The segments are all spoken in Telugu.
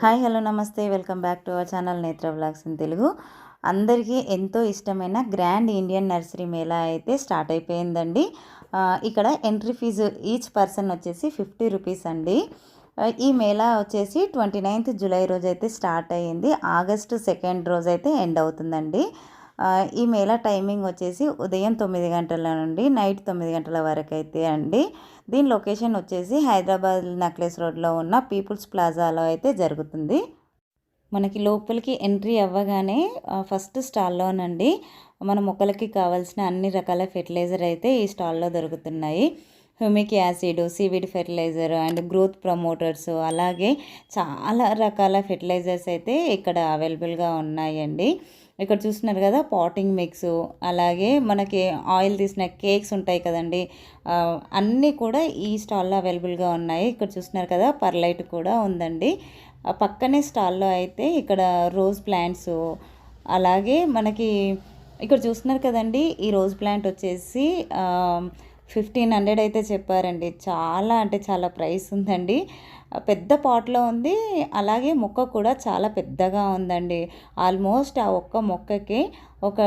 హాయ్ హలో నమస్తే welcome back to our channel నేత్ర వ్లాగ్స్ ఇన్ తెలుగు. అందరికీ ఎంతో ఇష్టమైన గ్రాండ్ ఇండియన్ నర్సరీ మేళా అయితే స్టార్ట్ అయిపోయిందండి. ఇక్కడ ఎంట్రీ ఫీజు ఈచ్ పర్సన్ వచ్చేసి 50 రూపీస్ అండి. ఈ మేళా వచ్చేసి 29th జూలై రోజు అయితే స్టార్ట్ అయ్యింది. ఆగస్టు 2 రోజు అయితే ఎండ్ అవుతుందండి. ఈ మేళా టైమింగ్ వచ్చేసి ఉదయం 9 గంటల నుండి నైట్ 9 గంటల వరకు అయితే అండి. దీని లొకేషన్ వచ్చేసి హైదరాబాద్ నెక్లెస్ రోడ్లో ఉన్న పీపుల్స్ ప్లాజాలో అయితే జరుగుతుంది. మనకి లోపలికి ఎంట్రీ అవ్వగానే ఫస్ట్ స్టాల్లోనండి మన మొక్కలకి కావాల్సిన అన్ని రకాల ఫెర్టిలైజర్ అయితే ఈ స్టాల్లో దొరుకుతున్నాయి. Humic acid, seaweed fertiliser and growth promoters, అలాగే చాలా రకాల ఫెర్టిలైజర్స్ అయితే ఇక్కడ అవైలబుల్గా ఉన్నాయండి. ఇక్కడ చూస్తున్నారు కదా పాటింగ్ మిక్స్, అలాగే మనకి ఆయిల్ తీసిన కేక్స్ ఉంటాయి కదండి, అన్నీ కూడా ఈ స్టాల్లో అవైలబుల్గా ఉన్నాయి. ఇక్కడ చూస్తున్నారు కదా పర్లైట్ కూడా ఉందండి. పక్కనే స్టాల్లో అయితే ఇక్కడ రోజ్ ప్లాంట్స్, అలాగే మనకి ఇక్కడ చూస్తున్నారు కదండి ఈ రోజ్ ప్లాంట్ వచ్చేసి 1500 అయితే చెప్పారండి. చాలా అంటే చాలా ప్రైస్ ఉందండి. పెద్ద పాట్లో ఉంది, అలాగే మొక్క కూడా చాలా పెద్దగా ఉందండి. ఆల్మోస్ట్ ఆ ఒక్క మొక్కకి ఒక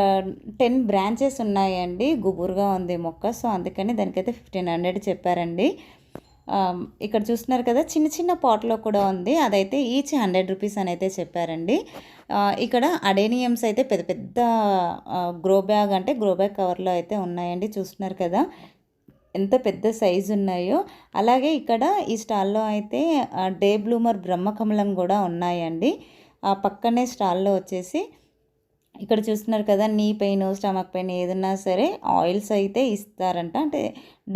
10 బ్రాంచెస్ ఉన్నాయండి. గుబురుగా ఉంది మొక్క, సో అందుకని దానికైతే 1500 చెప్పారండి. ఇక్కడ చూస్తున్నారు కదా చిన్న చిన్న పాట్లో కూడా ఉంది, అదైతే ఈచ్ 100 రూపీస్ అని అయితే చెప్పారండి. ఇక్కడ అడేనియమ్స్ అయితే పెద్ద పెద్ద గ్రో బ్యాగ్ కవర్లో అయితే ఉన్నాయండి. చూస్తున్నారు కదా ఎంత పెద్ద సైజు ఉన్నాయో. అలాగే ఇక్కడ ఈ స్టాల్లో అయితే డే బ్లూమర్ బ్రహ్మకమలం కూడా ఉన్నాయండి. ఆ పక్కనే స్టాల్లో వచ్చేసి ఇక్కడ చూస్తున్నారు కదా నీ పెయిన్, స్టమక్ పెయిన్ ఏదన్నా సరే ఆయిల్స్ అయితే ఇస్తారంట, అంటే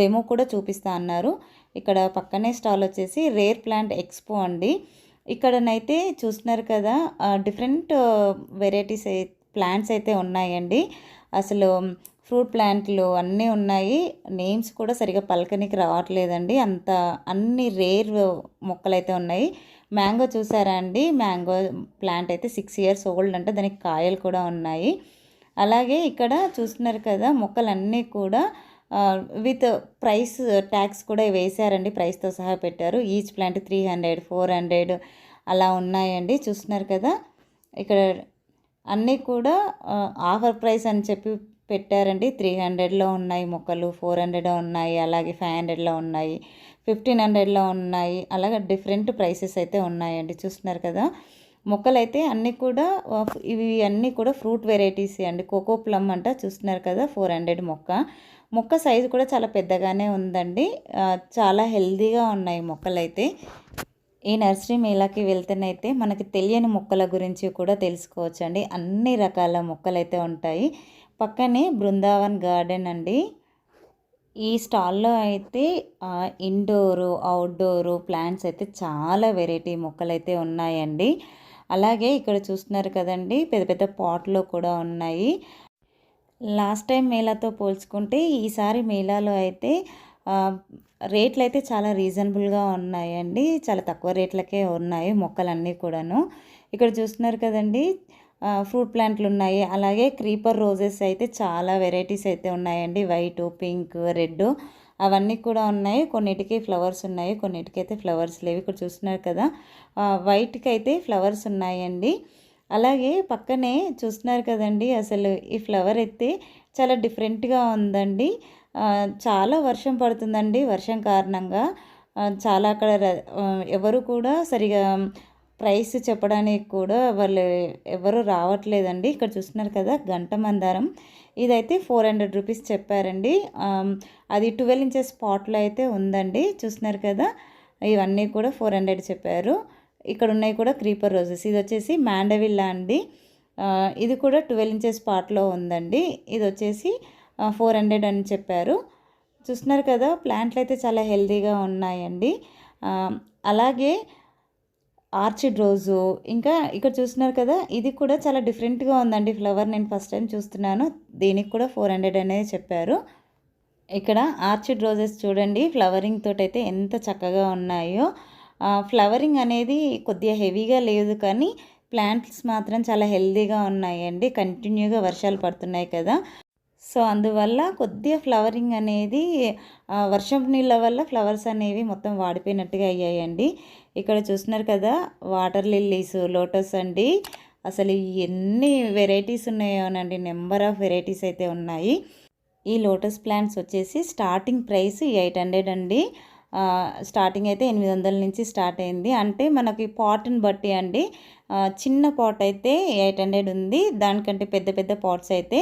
డెమో కూడా చూపిస్తా అన్నారు. ఇక్కడ పక్కనే స్టాల్ వచ్చేసి రేర్ ప్లాంట్ ఎక్స్పో అండి. ఇక్కడనైతే చూస్తున్నారు కదా డిఫరెంట్ వెరైటీస్ ప్లాంట్స్ అయితే ఉన్నాయండి. అసలు ఫ్రూట్ ప్లాంట్లు అన్నీ ఉన్నాయి. నేమ్స్ కూడా సరిగా పలకనికి రావట్లేదండి, అంత అన్ని రేర్ మొక్కలు అయితే ఉన్నాయి. మ్యాంగో చూసారా అండి, మ్యాంగో ప్లాంట్ అయితే 6 years ఓల్డ్ అంటే దానికి కాయలు కూడా ఉన్నాయి. అలాగే ఇక్కడ చూస్తున్నారు కదా మొక్కలన్నీ కూడా విత్ ప్రైస్ ట్యాగ్స్ కూడా వేశారండి, ప్రైస్తో సహా పెట్టారు. ఈచ్ ప్లాంట్ 300, 400 అలా ఉన్నాయండి. చూస్తున్నారు కదా ఇక్కడ అన్నీ కూడా ఆఫర్ ప్రైస్ అని చెప్పి పెట్టారండి. 300లో ఉన్నాయి మొక్కలు, 400 ఉన్నాయి, అలాగే 500లో ఉన్నాయి, 1500లో ఉన్నాయి, అలాగే డిఫరెంట్ ప్రైసెస్ అయితే ఉన్నాయండి. చూస్తున్నారు కదా మొక్కలు అయితే అన్నీ కూడా ఇవి అన్నీ కూడా ఫ్రూట్ వెరైటీస్ అండి. కోకో ప్లమ్ అంట. చూస్తున్నారు కదా 400 మొక్క సైజు కూడా చాలా పెద్దగానే ఉందండి. చాలా హెల్తీగా ఉన్నాయి మొక్కలైతే. ఈ నర్సరీ మేళాకి వెళ్తేనైతే మనకి తెలియని మొక్కల గురించి కూడా తెలుసుకోవచ్చండి. అన్ని రకాల మొక్కలైతే ఉంటాయి. పక్కనే బృందావన్ గార్డెన్ అండి. ఈ స్టాల్లో అయితే ఇండోరు, అవుట్డోరు ప్లాంట్స్ అయితే చాలా వెరైటీ మొక్కలైతే ఉన్నాయండి. అలాగే ఇక్కడ చూస్తున్నారు కదండి పెద్ద పెద్ద పాట్లో కూడా ఉన్నాయి. లాస్ట్ టైం మేళాతో పోల్చుకుంటే ఈసారి మేళాలో అయితే రేట్లు అయితే చాలా రీజనబుల్గా ఉన్నాయండి. చాలా తక్కువ రేట్లకే ఉన్నాయి మొక్కలన్నీ కూడాను. ఇక్కడ చూస్తున్నారు కదండి ఫ్రూట్ ప్లాంట్లు ఉన్నాయి, అలాగే క్రీపర్ రోజెస్ అయితే చాలా వెరైటీస్ అయితే ఉన్నాయండి. వైట్, పింక్, రెడ్ అవన్నీ కూడా ఉన్నాయి. కొన్నిటికి ఫ్లవర్స్ ఉన్నాయి, కొన్నిటికి అయితే ఫ్లవర్స్ లేవు. ఇక్కడ చూస్తున్నారు కదా వైట్కి అయితే ఫ్లవర్స్ ఉన్నాయండి. అలాగే పక్కనే చూస్తున్నారు కదండి అసలు ఈ ఫ్లవర్ అయితే చాలా డిఫరెంట్గా ఉందండి. చాలా వర్షం పడుతుందండి. వర్షం కారణంగా చాలా అక్కడ ఎవరు కూడా సరిగా ప్రైస్ చెప్పడానికి కూడా వాళ్ళు ఎవరు రావట్లేదండి. ఇక్కడ చూస్తున్నారు కదా గంట మందారం, ఇదైతే 400 రూపీస్ చెప్పారండి. అది 12 inches పాట్లో అయితే ఉందండి. చూస్తున్నారు కదా ఇవన్నీ కూడా 400 చెప్పారు. ఇక్కడ ఉన్నాయి కూడా క్రీపర్ రోజెస్. ఇది వచ్చేసి మ్యాండవిల్లా అండి. ఇది కూడా 12 inches పాట్లో ఉందండి. ఇది వచ్చేసి 400 అని చెప్పారు. చూస్తున్నారు కదా ప్లాంట్లు అయితే చాలా హెల్తీగా ఉన్నాయండి. అలాగే ఆర్చిడ్ రోజు, ఇంకా ఇక్కడ చూస్తున్నారు కదా ఇది కూడా చాలా డిఫరెంట్గా ఉందండి ఫ్లవర్. నేను ఫస్ట్ టైం చూస్తున్నాను. దీనికి కూడా 400 అనేది చెప్పారు. ఇక్కడ ఆర్చిడ్ రోజెస్ చూడండి ఫ్లవరింగ్ తోటి అయితే ఎంత చక్కగా ఉన్నాయో. ఫ్లవరింగ్ అనేది కొద్దిగా హెవీగా లేదు, కానీ ప్లాంట్స్ మాత్రం చాలా హెల్తీగా ఉన్నాయండి. కంటిన్యూగా వర్షాలు పడుతున్నాయి కదా, సో అందువల్ల కొద్దిగా ఫ్లవరింగ్ అనేది వర్షం నీళ్ళ వల్ల ఫ్లవర్స్ అనేవి మొత్తం వాడిపోయినట్టుగా అయ్యాయండి. ఇక్కడ చూస్తున్నారు కదా, వాటర్ లిల్లీస్, లోటస్ అండి. అసలు ఎన్ని వెరైటీస్ ఉన్నాయోనండి, నెంబర్ ఆఫ్ వెరైటీస్ అయితే ఉన్నాయి. ఈ లోటస్ ప్లాంట్స్ వచ్చేసి స్టార్టింగ్ ప్రైస్ 800 అండి. స్టార్టింగ్ అయితే 800 నుంచి స్టార్ట్ అయింది. అంటే మనకి పాట్ని బట్టి అండి. చిన్న పాట్ అయితే 800 ఉంది. దానికంటే పెద్ద పెద్ద పాట్స్ అయితే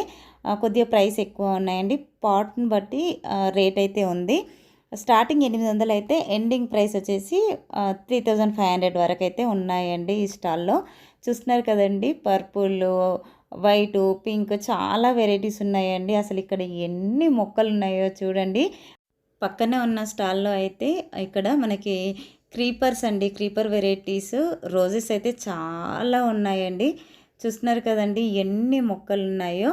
కొద్దిగా ప్రైస్ ఎక్కువ ఉన్నాయండి. పాట్ని బట్టి రేట్ అయితే ఉంది. స్టార్టింగ్ 800 అయితే ఎండింగ్ ప్రైస్ వచ్చేసి 3500 వరకు అయితే ఉన్నాయండి ఈ స్టాల్లో. చూస్తున్నారు కదండి, పర్పుల్, వైటు, పింక్ చాలా వెరైటీస్ ఉన్నాయండి. అసలు ఇక్కడ ఎన్ని మొక్కలు ఉన్నాయో చూడండి. పక్కన ఉన్న స్టాల్లో అయితే ఇక్కడ మనకి క్రీపర్స్ అండి, క్రీపర్ వెరైటీస్, రోజెస్ అయితే చాలా ఉన్నాయండి. చూస్తున్నారు కదండి ఎన్ని మొక్కలు ఉన్నాయో.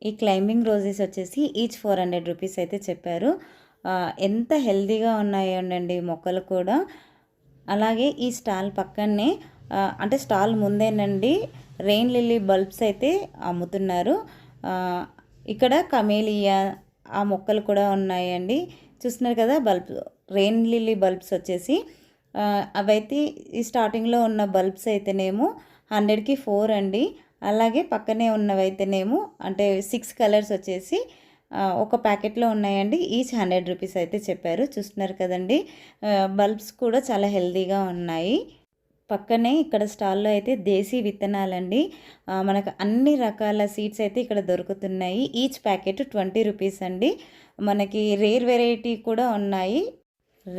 ఈ క్లైంబింగ్ రోజెస్ వచ్చేసి ఈచ్ 400 రూపీస్ అయితే చెప్పారు. ఎంత హెల్తీగా ఉన్నాయోనండి మొక్కలు కూడా. అలాగే ఈ స్టాల్ పక్కనే అంటే స్టాల్ ముందేనండి రెయిన్ లిల్లీ బల్బ్స్ అయితే అమ్ముతున్నారు. ఇక్కడ కమేలియా ఆ మొక్కలు కూడా ఉన్నాయండి. చూస్తున్నారు కదా, రెయిన్ లిల్లీ బల్బ్స్ వచ్చేసి అవైతే ఈ స్టార్టింగ్లో ఉన్న బల్బ్స్ అయితేనేమో 100కి 4 అండి. అలాగే పక్కనే ఉన్నవైతేనేమో అంటే 6 కలర్స్ వచ్చేసి ఒక ప్యాకెట్లో ఉన్నాయండి. ఈచ్ 100 రూపీస్ అయితే చెప్పారు. చూస్తున్నారు కదండి, బల్బ్స్ కూడా చాలా హెల్తీగా ఉన్నాయి. పక్కనే ఇక్కడ స్టాల్లో అయితే దేశీ విత్తనాలండి. మనకు అన్ని రకాల సీడ్స్ అయితే ఇక్కడ దొరుకుతున్నాయి. ఈచ్ ప్యాకెట్ 20 రూపీస్ అండి. మనకి రేర్ వెరైటీ కూడా ఉన్నాయి.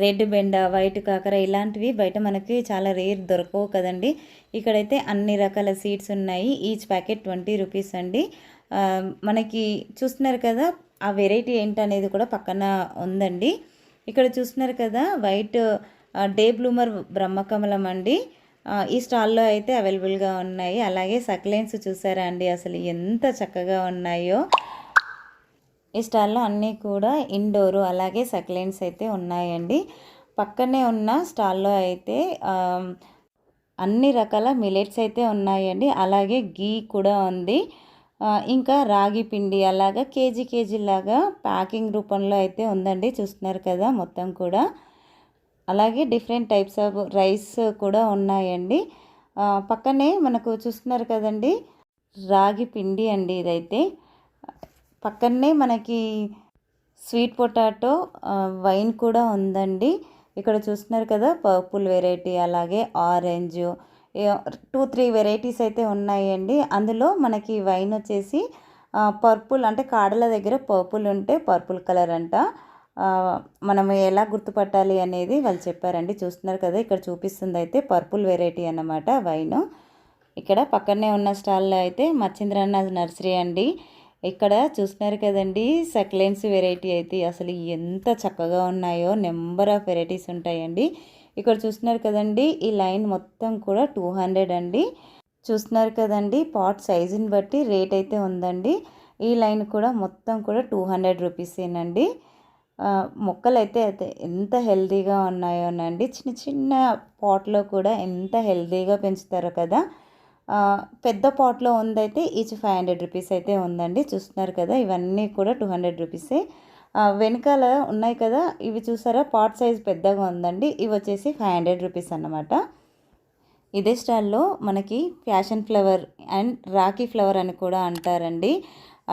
రెడ్ బెండ, వైట్ కాకర ఇలాంటివి బయట మనకి చాలా రేర్ దొరకవు కదండి. ఇక్కడైతే అన్ని రకాల సీడ్స్ ఉన్నాయి. ఈచ్ ప్యాకెట్ 20 రూపీస్ అండి. మనకి చూస్తున్నారు కదా, ఆ వెరైటీ ఏంటనేది కూడా పక్కన ఉందండి. ఇక్కడ చూస్తున్నారు కదా, వైట్ డే బ్లూమర్ బ్రహ్మకమలం అండి. ఈ స్టాల్లో అయితే అవైలబుల్గా ఉన్నాయి. అలాగే సక్లెన్స్ చూసారా అండి, అసలు ఎంత చక్కగా ఉన్నాయో. ఈ స్టాల్లో అన్నీ కూడా ఇండోరు అలాగే సక్లెన్స్ అయితే ఉన్నాయండి. పక్కనే ఉన్న స్టాల్లో అయితే అన్ని రకాల మిలెట్స్ అయితే ఉన్నాయండి. అలాగే గీ కూడా ఉంది. ఇంకా రాగి పిండి అలాగా కేజీ లాగా ప్యాకింగ్ రూపంలో అయితే ఉందండి. చూస్తున్నారు కదా మొత్తం కూడా. అలాగే డిఫరెంట్ టైప్స్ ఆఫ్ రైస్ కూడా ఉన్నాయండి. పక్కనే మనకు చూస్తున్నారు కదండి, రాగి పిండి అండి ఇదైతే. పక్కనే మనకి స్వీట్ పొటాటో వైన్ కూడా ఉందండి. ఇక్కడ చూస్తున్నారు కదా, పర్పుల్ వెరైటీ అలాగే ఆరెంజ్ 2-3 వెరైటీస్ అయితే ఉన్నాయండి. అందులో మనకి వైన్ వచ్చేసి పర్పుల్ అంటే కాడల దగ్గర పర్పుల్ ఉంటే పర్పుల్ కలర్ అంట. మనం ఎలా గుర్తుపట్టాలి అనేది వాళ్ళు చెప్పారండి. చూస్తున్నారు కదా, ఇక్కడ చూపిస్తుంది అయితే పర్పుల్ వెరైటీ అన్నమాట వైన్. ఇక్కడ పక్కనే ఉన్న స్టాల్లో అయితే మచ్చింద్రన్న నర్సరీ అండి. ఇక్కడ చూస్తున్నారు కదండి, సక్లెన్స్ వెరైటీ అయితే అసలు ఎంత చక్కగా ఉన్నాయో. నెంబర్ ఆఫ్ వెరైటీస్ ఉంటాయండి. ఇక్కడ చూస్తున్నారు కదండి, ఈ లైన్ మొత్తం కూడా 200 అండి. చూస్తున్నారు కదండి, పాట్ సైజుని బట్టి రేట్ అయితే ఉందండి. ఈ లైన్ కూడా మొత్తం కూడా 200 రూపీసేనండి. మొక్కలు అయితే ఎంత హెల్తీగా ఉన్నాయోనండి. చిన్న చిన్న పాట్లో కూడా ఎంత హెల్తీగా పెంచుతారో కదా. పెద్ద పాట్లో ఉందైతే ఈచ్ 500 రూపీస్ అయితే ఉందండి. చూస్తున్నారు కదా, ఇవన్నీ కూడా 200 రూపీసే. వెనకాల ఉన్నాయి కదా, ఇవి చూసారా, పాట్ సైజ్ పెద్దగా ఉందండి. ఇవి వచ్చేసి 500 రూపీస్ అన్నమాట. ఇదే స్టాల్లో మనకి passion flower and Rakhi flower అని కూడా అంటారండి.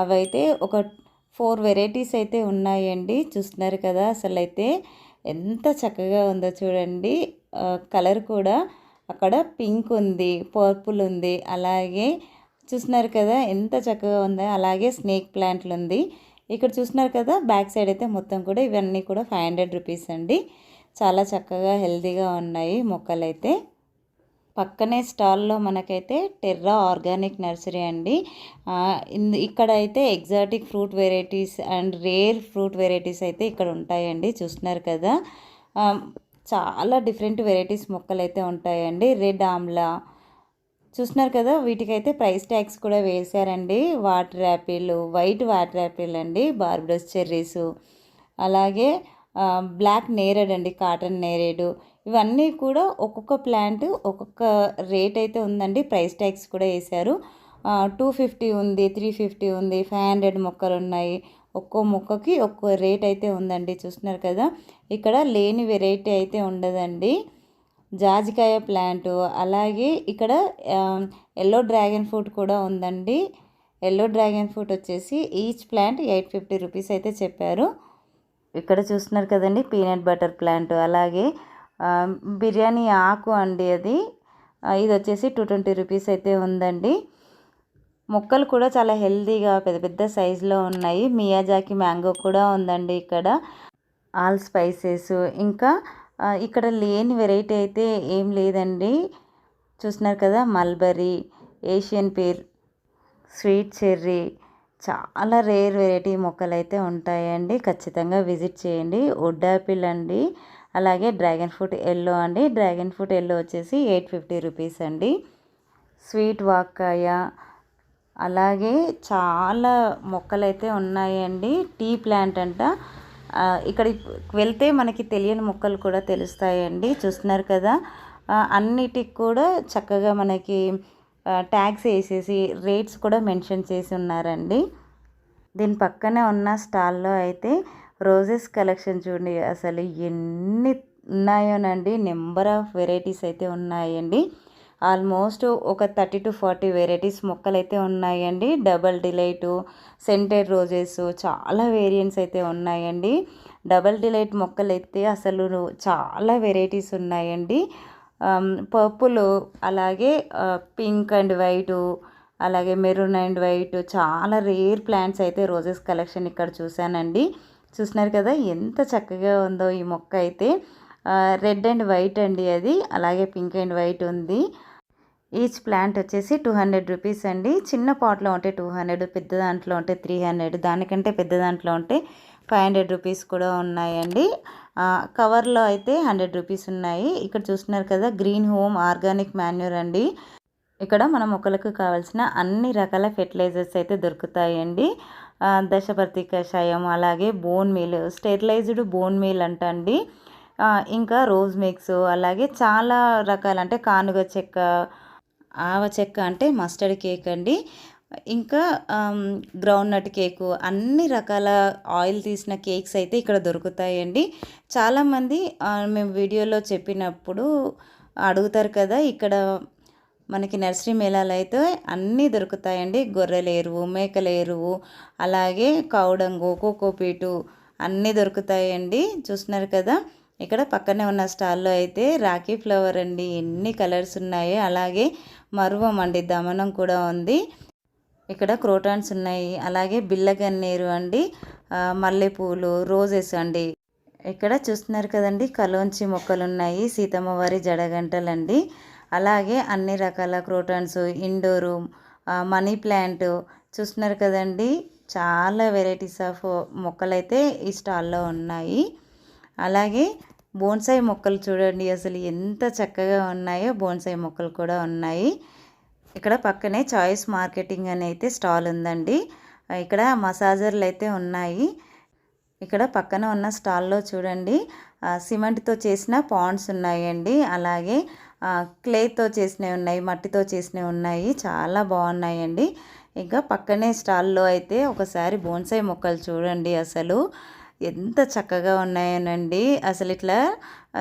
అవైతే ఒక 4 వెరైటీస్ అయితే ఉన్నాయండి. చూస్తున్నారు కదా, అసలు అయితే ఎంత చక్కగా ఉందో చూడండి. కలర్ కూడా అక్కడ పింక్ ఉంది, పర్పుల్ ఉంది. అలాగే చూస్తున్నారు కదా ఎంత చక్కగా ఉందో. అలాగే స్నేక్ ప్లాంట్లు ఉంది. ఇక్కడ చూస్తున్నారు కదా, బ్యాక్ సైడ్ అయితే మొత్తం కూడా ఇవన్నీ కూడా 500 రూపీస్ అండి. చాలా చక్కగా హెల్తీగా ఉన్నాయి మొక్కలైతే. పక్కనే స్టాల్లో మనకైతే టెర్రా ఆర్గానిక్ నర్సరీ అండి. ఇక్కడ అయితే exotic fruit varieties and rare fruit varieties అయితే ఇక్కడ ఉంటాయండి. చూస్తున్నారు కదా, చాలా డిఫరెంట్ వెరైటీస్ మొక్కలు అయితే ఉంటాయండి. రెడ్ ఆమ్లా చూస్తున్నారు కదా, వీటికైతే ప్రైస్ ట్యాగ్స్ కూడా వేశారండి. Water apple, white water apple అండి, బార్బడోస్ చెర్రీసు, అలాగే బ్లాక్ నేరేడ్ అండి, కాటన్ నేరేడు. ఇవన్నీ కూడా ఒక్కొక్క ప్లాంట్ ఒక్కొక్క రేట్ అయితే ఉందండి. ప్రైస్ ట్యాగ్స్ కూడా వేశారు. 250 ఉంది, 350 ఉంది, 500 మొక్కలు ఉన్నాయి. ఒక్కో మొక్కకి ఒక్కో రేట్ అయితే ఉందండి. చూస్తున్నారు కదా, ఇక్కడ లేని వెరైటీ అయితే ఉండదండి. జాజికాయ ప్లాంటు, అలాగే ఇక్కడ ఎల్లో డ్రాగన్ ఫ్రూట్ కూడా ఉందండి. ఎల్లో డ్రాగన్ ఫ్రూట్ వచ్చేసి ఈచ్ ప్లాంట్ 850 రూపీస్ అయితే చెప్పారు. ఇక్కడ చూస్తున్నారు కదండి, పీనట్ బటర్ ప్లాంట్, అలాగే బిర్యానీ ఆకు అండి అది. ఇది వచ్చేసి 220 రూపీస్ అయితే ఉందండి. మొక్కలు కూడా చాలా హెల్తీగా పెద్ద పెద్ద సైజులో ఉన్నాయి. మియాజాకి మ్యాంగో కూడా ఉందండి ఇక్కడ. ఆల్ స్పైసెస్, ఇంకా ఇక్కడ లేని వెరైటీ అయితే ఏం లేదండి. చూస్తున్నారు కదా, mulberry, Asian peer, sweet cherry, చాలా రేర్ వెరైటీ మొక్కలు అయితే ఉంటాయండి. ఖచ్చితంగా విజిట్ చేయండి. వుడ్ యాపిల్ అండి, అలాగే డ్రాగన్ ఫ్రూట్ ఎల్లో అండి. డ్రాగన్ ఫ్రూట్ ఎల్లో వచ్చేసి 850 రూపీస్ అండి. స్వీట్ వాక్కాయ, అలాగే చాలా మొక్కలు అయితే ఉన్నాయండి. టీ ప్లాంట్ అంట. ఇక్కడికి వెళ్తే మనకి తెలియని మొక్కలు కూడా తెలుస్తాయండి. చూస్తున్నారు కదా, అన్నిటికి కూడా చక్కగా మనకి ట్యాగ్స్ వేసేసి రేట్స్ కూడా మెన్షన్ చేసి ఉన్నారండి. దీని పక్కనే ఉన్న స్టాల్లో అయితే రోజెస్ కలెక్షన్ చూడండి, అసలు ఎన్ని ఉన్నాయోనండి. నెంబర్ ఆఫ్ వెరైటీస్ అయితే ఉన్నాయండి. ఆల్మోస్ట్ ఒక 30 to 40 వెరైటీస్ మొక్కలు అయితే ఉన్నాయండి. డబల్ డిలైటు, సెంటెడ్ రోజెస్, చాలా వేరియంట్స్ అయితే ఉన్నాయండి. డబల్ డిలైట్ మొక్కలు అయితే అసలు చాలా వెరైటీస్ ఉన్నాయండి. పర్పుల్, అలాగే పింక్ అండ్ వైటు, అలాగే మెరూన్ అండ్ వైట్, చాలా రేర్ ప్లాంట్స్ అయితే రోజెస్ కలెక్షన్ ఇక్కడ చూశానండి. చూస్తున్నారు కదా, ఎంత చక్కగా ఉందో ఈ మొక్క అయితే. రెడ్ అండ్ వైట్ అండి అది, అలాగే పింక్ అండ్ వైట్ ఉంది. ఈచ్ ప్లాంట్ వచ్చేసి 200 రూపీస్ అండి. చిన్న పాట్లో ఉంటే 200, పెద్ద దాంట్లో ఉంటే 300, దానికంటే పెద్ద దాంట్లో ఉంటే 500 రూపీస్ కూడా ఉన్నాయండి. కవర్లో అయితే 100 రూపీస్ ఉన్నాయి. ఇక్కడ చూస్తున్నారు కదా, గ్రీన్ హోమ్ ఆర్గానిక్ మాన్యూర్ అండి. ఇక్కడ మన మొక్కలకు కావాల్సిన అన్ని రకాల ఫెర్టిలైజర్స్ అయితే దొరుకుతాయండి. దశపర్తి కషాయం, అలాగే bone meal, sterilised bone meal అంటండి. ఇంకా రోజ్ మిక్స్, అలాగే చాలా రకాల, అంటే కానుగ చెక్క, ఆవ చెక్క, అంటే మస్టర్డ్ కేక్ అండి. ఇంకా గ్రౌండ్ నట్ కేకు, అన్ని రకాల ఆయిల్ తీసిన కేక్స్ అయితే ఇక్కడ దొరుకుతాయండి. చాలామంది మేము వీడియోలో చెప్పినప్పుడు అడుగుతారు కదా, ఇక్కడ మనకి నర్సరీ మేళాలు అయితే అన్నీ దొరుకుతాయండి. గొర్రెల ఎరువు, మేకల ఎరువు, అలాగే కౌడంగు, కోకోపీటు అన్నీ దొరుకుతాయండి. చూస్తున్నారు కదా, ఇక్కడ పక్కనే ఉన్న స్టాల్లో అయితే రాఖీ ఫ్లవర్ అండి, ఎన్ని కలర్స్ ఉన్నాయో. అలాగే మరువం అండి, దమనం కూడా ఉంది. ఇక్కడ క్రోటాన్స్ ఉన్నాయి, అలాగే బిల్లగన్నేరు అండి, మల్లెపూలు, రోజెస్ అండి. ఇక్కడ చూస్తున్నారు కదండి, కలోంచి మొక్కలు ఉన్నాయి, సీతమ్మవారి జడగంటలండి. అలాగే అన్ని రకాల క్రోటాన్స్, ఇండోరు, మనీ ప్లాంట్, చూస్తున్నారు కదండి, చాలా వెరైటీస్ ఆఫ్ మొక్కలు అయితే ఈ స్టాల్లో ఉన్నాయి. అలాగే బోన్సాయి మొక్కలు చూడండి, అసలు ఎంత చక్కగా ఉన్నాయో. బోన్సాయి మొక్కలు కూడా ఉన్నాయి. ఇక్కడ పక్కనే చాయిస్ మార్కెటింగ్ అని అయితే స్టాల్ ఉందండి. ఇక్కడ మసాజర్లు అయితే ఉన్నాయి. ఇక్కడ పక్కన ఉన్న స్టాల్లో చూడండి, సిమెంట్తో చేసిన పాండ్స్ ఉన్నాయండి, అలాగే క్లేతో చేసినవి ఉన్నాయి, మట్టితో చేసినవి ఉన్నాయి, చాలా బాగున్నాయండి. ఇంకా పక్కనే స్టాల్లో అయితే ఒకసారి బోన్సాయి మొక్కలు చూడండి, అసలు ఎంత చక్కగా ఉన్నాయోనండి. అసలు ఇట్లా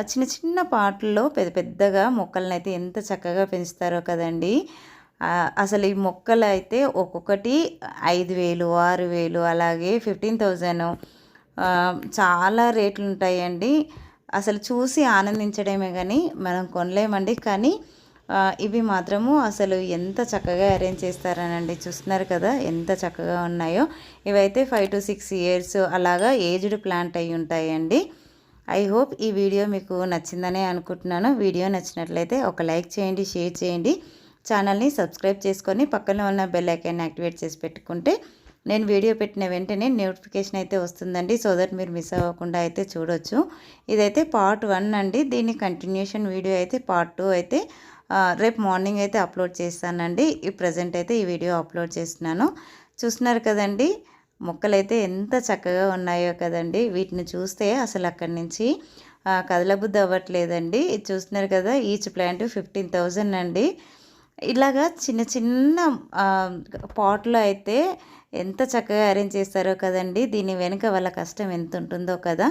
చిన్న చిన్న పాటల్లో పెద్ద పెద్దగా మొక్కలను అయితే ఎంత చక్కగా పెంచుతారో కదండి. అసలు ఈ మొక్కలు అయితే ఒక్కొక్కటి 5,000, 6,000, అలాగే 15,000, చాలా రేట్లు ఉంటాయండి. అసలు చూసి ఆనందించడమే కానీ మనం కొనలేమండి. కానీ ఇవి మాత్రము అసలు ఎంత చక్కగా అరేంజ్ చేస్తారనండి. చూస్తున్నారు కదా, ఎంత చక్కగా ఉన్నాయో. ఇవైతే 5 to 6 years అలాగా ఏజ్డ్ ప్లాంట్ అయి ఉంటాయండి. ఐ హోప్ ఈ వీడియో మీకు నచ్చిందనే అనుకుంటున్నాను. వీడియో నచ్చినట్లయితే ఒక లైక్ చేయండి, షేర్ చేయండి, ఛానల్ని సబ్స్క్రైబ్ చేసుకొని పక్కన ఉన్న బెల్ ఐకాన్ యాక్టివేట్ చేసి పెట్టుకుంటే నేను వీడియో పెట్టిన వెంటనే నోటిఫికేషన్ అయితే వస్తుందండి. సో దట్ మీరు మిస్ అవ్వకుండా అయితే చూడొచ్చు. ఇదైతే పార్ట్ 1 అండి. దీని కంటిన్యూషన్ వీడియో అయితే పార్ట్ 2 అయితే రేపు మార్నింగ్ అయితే అప్లోడ్ చేస్తానండి. ఈ ప్రజెంట్ అయితే ఈ వీడియో అప్లోడ్ చేస్తున్నాను. చూస్తున్నారు కదండి, మొక్కలైతే ఎంత చక్కగా ఉన్నాయో కదండి. వీటిని చూస్తే అసలు అక్కడి నుంచి కదలబుద్ధి అవ్వట్లేదండి. చూస్తున్నారు కదా, ఈచ్ ప్లాంట్ 15,000 అండి. ఇలాగా చిన్న చిన్న పాట్‌లో అయితే ఎంత చక్కగా అరేంజ్ చేస్తారో కదండీ! దీని వెనుక వాళ్ళ కష్టం ఎంత ఉంటుందో కదా!